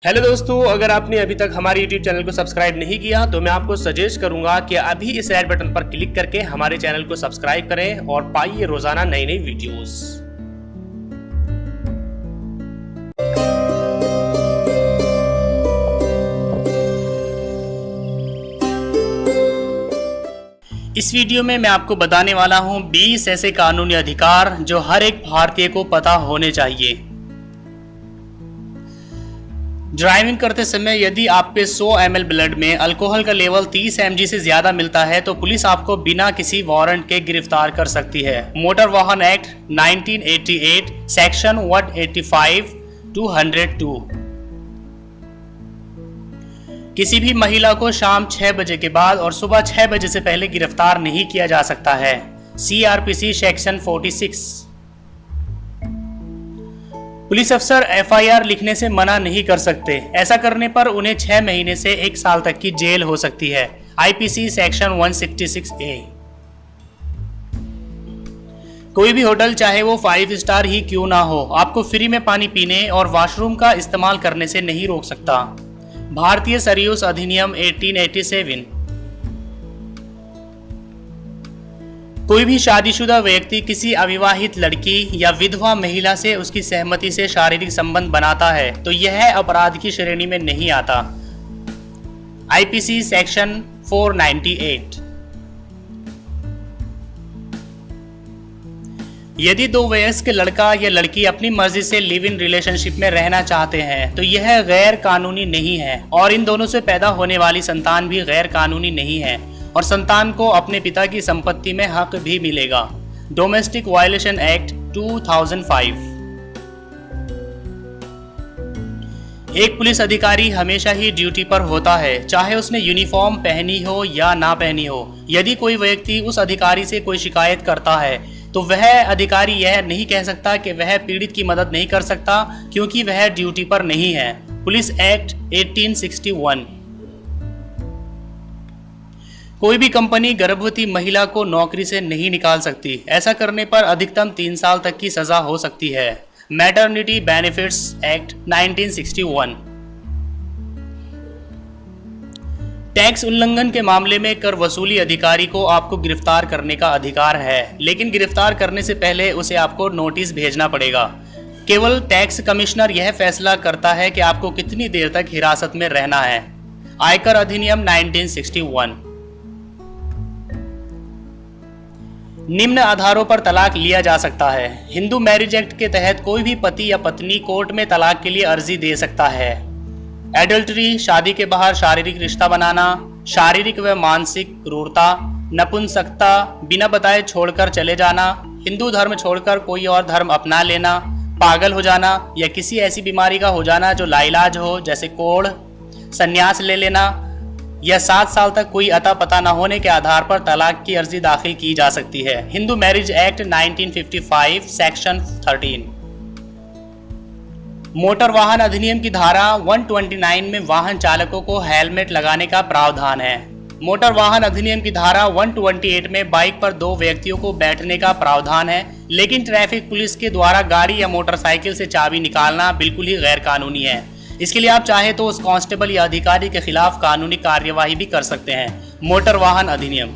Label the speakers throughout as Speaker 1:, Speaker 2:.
Speaker 1: Hello दोस्तों, अगर आपने अभी तक हमारे YouTube चैनल को सब्सक्राइब नहीं किया तो मैं आपको सजेस्ट करूंगा कि अभी इस रेड बटन पर क्लिक करके हमारे चैनल को सब्सक्राइब करें और पाइए रोजाना नई नई वीडियोस। इस वीडियो में मैं आपको बताने वाला हूं 20 ऐसे कानूनी अधिकार जो हर एक भारतीय को पता होने चाहिए। ड्राइविंग करते समय यदि आपके 100 ml ब्लड में अल्कोहल का लेवल 30 mg से ज्यादा मिलता है तो पुलिस आपको बिना किसी वारंट के गिरफ्तार कर सकती है। मोटर वाहन एक्ट 1988 सेक्शन 185 202। किसी भी महिला को शाम 6 बजे के बाद और सुबह 6 बजे से पहले गिरफ्तार नहीं किया जा सकता है। CRPC section 46। पुलिस अफसर FIR लिखने से मना नहीं कर सकते। ऐसा करने पर उन्हें 6 महीने से 1 साल तक की जेल हो सकती है। IPC section 166A। कोई भी होटल चाहे वो 5 स्टार ही क्यों ना हो, आपको फ्री में पानी पीने और वॉशरूम का इस्तेमाल करने से नहीं रोक सकता। भारतीय सरयूस अधिनियम 1887। कोई भी शादीशुदा व्यक्ति किसी अविवाहित लड़की या विधवा महिला से उसकी सहमति से शारीरिक संबंध बनाता है तो यह अपराध की श्रेणी में नहीं आता। IPC section 498। यदि दो वयस्क लड़का या लड़की अपनी मर्जी से लिव इन रिलेशनशिप में रहना चाहते हैं तो यह गैर कानूनी नहीं है और इन दोनों से पैदा होने वाली संतान भी गैर कानूनी नहीं है और संतान को अपने पिता की संपत्ति में हक भी मिलेगा। Domestic violation act 2005। एक पुलिस अधिकारी हमेशा ही ड्यूटी पर होता है, चाहे उसने यूनिफॉर्म पहनी हो या ना पहनी हो। यदि कोई व्यक्ति उस अधिकारी से कोई शिकायत करता है तो वह अधिकारी यह नहीं कह सकता कि वह पीड़ित की मदद नहीं कर सकता क्योंकि वह ड्यूटी पर नहीं है। Police act 1861। कोई भी कंपनी गर्भवती महिला को नौकरी से नहीं निकाल सकती। ऐसा करने पर अधिकतम 3 साल तक की सजा हो सकती है। Maternity benefits act 1961। टैक्स उल्लंघन के मामले में कर वसूली अधिकारी को आपको गिरफ्तार करने का अधिकार है, लेकिन गिरफ्तार करने से पहले उसे आपको नोटिस भेजना पड़ेगा। केवल टैक्स कमिश्नर यह फैसला करता है कि आपको कितनी देर तक हिरासत में रहना है। आयकर अधिनियम 1961। निम्न आधारों पर तलाक लिया जा सकता है। हिंदू मैरिज एक्ट के तहत कोई भी पति या पत्नी कोर्ट में तलाक के लिए अर्जी दे सकता है। एडल्टरी, शादी के बाहर शारीरिक रिश्ता बनाना, शारीरिक व मानसिक क्रूरता, नपुंसकता, बिना बताए छोड़कर चले जाना, हिंदू धर्म छोड़कर कोई और धर्म अपना लेना, पागल हो जाना या किसी ऐसी बीमारी का हो जाना जो लाइलाज हो जैसे कोढ़, संन्यास ले लेना या 7 साल तक कोई अता पता न होने के आधार पर तलाक की अर्जी दाखिल की जा सकती है। Hindu marriage act 1955 section 13। Motor वाहन अधिनियम की धारा 129 में वाहन चालकों को हेलमेट लगाने का प्रावधान है। मोटर वाहन अधिनियम की धारा 128 में बाइक पर 2 व्यक्तियों को बैठने का प्रावधान है, लेकिन ट्रैफिक पुलिस के द्वारा गाड़ी या मोटरसाइकिल से चाबी निकालना बिल्कुल ही गैर कानूनी है। इसके लिए आप चाहे तो उस कांस्टेबल या अधिकारी के खिलाफ कानूनी कार्यवाही भी कर सकते हैं। मोटर वाहन अधिनियम।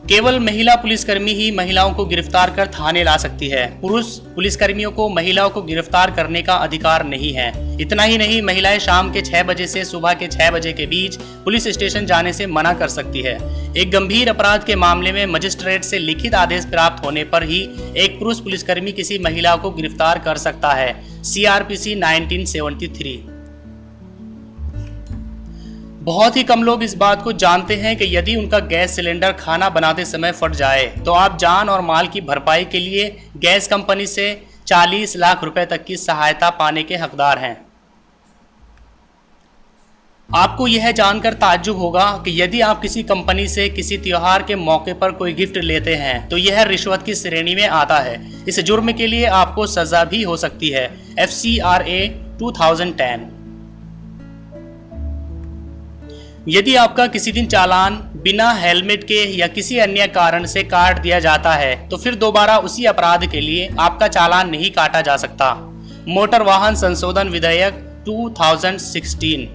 Speaker 1: केवल महिला पुलिसकर्मी ही महिलाओं को गिरफ्तार कर थाने ला सकती है। पुरुष पुलिसकर्मियों को महिलाओं को गिरफ्तार करने का अधिकार नहीं है। इतना ही नहीं, महिलाएं शाम के 6 बजे से सुबह के 6 बजे के बीच पुलिस स्टेशन जाने से मना कर सकती है। एक गंभीर अपराध के मामले में मजिस्ट्रेट से लिखित आदेश प्राप्त होने पर ही एक पुरुष पुलिसकर्मी किसी महिला को गिरफ्तार कर सकता है। CRPC 1973। बहुत ही कम लोग इस बात को जानते हैं कि यदि उनका गैस सिलेंडर खाना बनाते समय फट जाए तो आप जान और माल की भरपाई के लिए गैस कंपनी से 40 लाख रुपए तक की सहायता पाने के हकदार हैं। आपको यह जानकर ताज्जुब होगा कि यदि आप किसी कंपनी से किसी त्योहार के मौके पर कोई गिफ्ट लेते हैं तो यह रिश्वत की श्रेणी में आता है। इस जुर्म के लिए आपको सजा भी हो सकती है। FCRA 2010। यदि आपका किसी दिन चालान बिना हेलमेट के या किसी अन्य कारण से काट दिया जाता है तो फिर दोबारा उसी अपराध के लिए आपका चालान नहीं काटा जा सकता। मोटर वाहन संशोधन विधेयक 2016।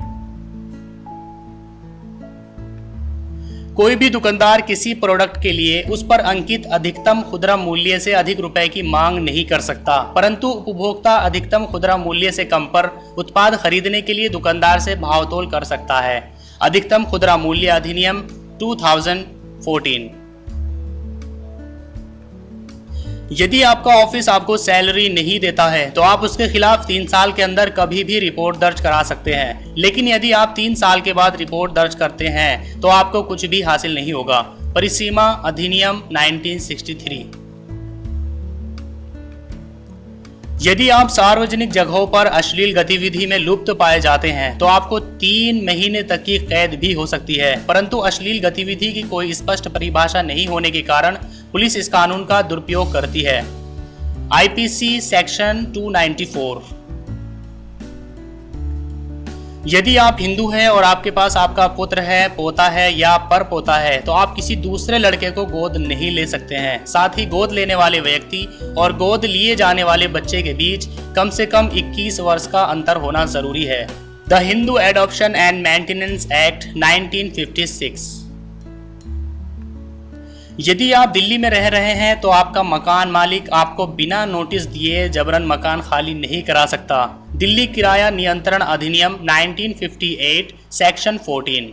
Speaker 1: कोई भी दुकानदार किसी प्रोडक्ट के लिए उस पर अंकित अधिकतम खुदरा मूल्य से अधिक रुपए की मांग नहीं कर सकता, परंतु उपभोक्ता अधिकतम खुदरा मूल्य से कम पर उत्पाद खरीदने के लिए दुकानदार से भावतोल कर सकता है। अधिकतम खुदरा मूल्य अधिनियम 2014। यदि आपका ऑफिस आपको सैलरी नहीं देता है तो आप उसके खिलाफ 3 साल के अंदर कभी भी रिपोर्ट दर्ज करा सकते हैं, लेकिन यदि आप 3 साल के बाद रिपोर्ट दर्ज करते हैं तो आपको कुछ भी हासिल नहीं होगा। परिसीमा अधिनियम 1963। यदि आप सार्वजनिक जगहों पर अश्लील गतिविधि में लुप्त पाए जाते हैं तो आपको 3 महीने तक की कैद भी हो सकती है, परंतु अश्लील गतिविधि की कोई स्पष्ट परिभाषा नहीं होने के कारण पुलिस इस कानून का दुरुपयोग करती है। IPC section 294। यदि आप हिंदू हैं और आपके पास आपका पुत्र है, पोता है या परपोता है तो आप किसी दूसरे लड़के को गोद नहीं ले सकते हैं। साथ ही गोद लेने वाले व्यक्ति और गोद लिए जाने वाले बच्चे के बीच कम से कम 21 वर्ष का अंतर होना जरूरी है। The Hindu adoption and maintenance act 1956। यदि आप दिल्ली में रह रहे हैं तो आपका मकान मालिक आपको बिना नोटिस दिए जबरन मकान खाली नहीं करा सकता। दिल्ली किराया नियंत्रण अधिनियम 1958 सेक्शन 14।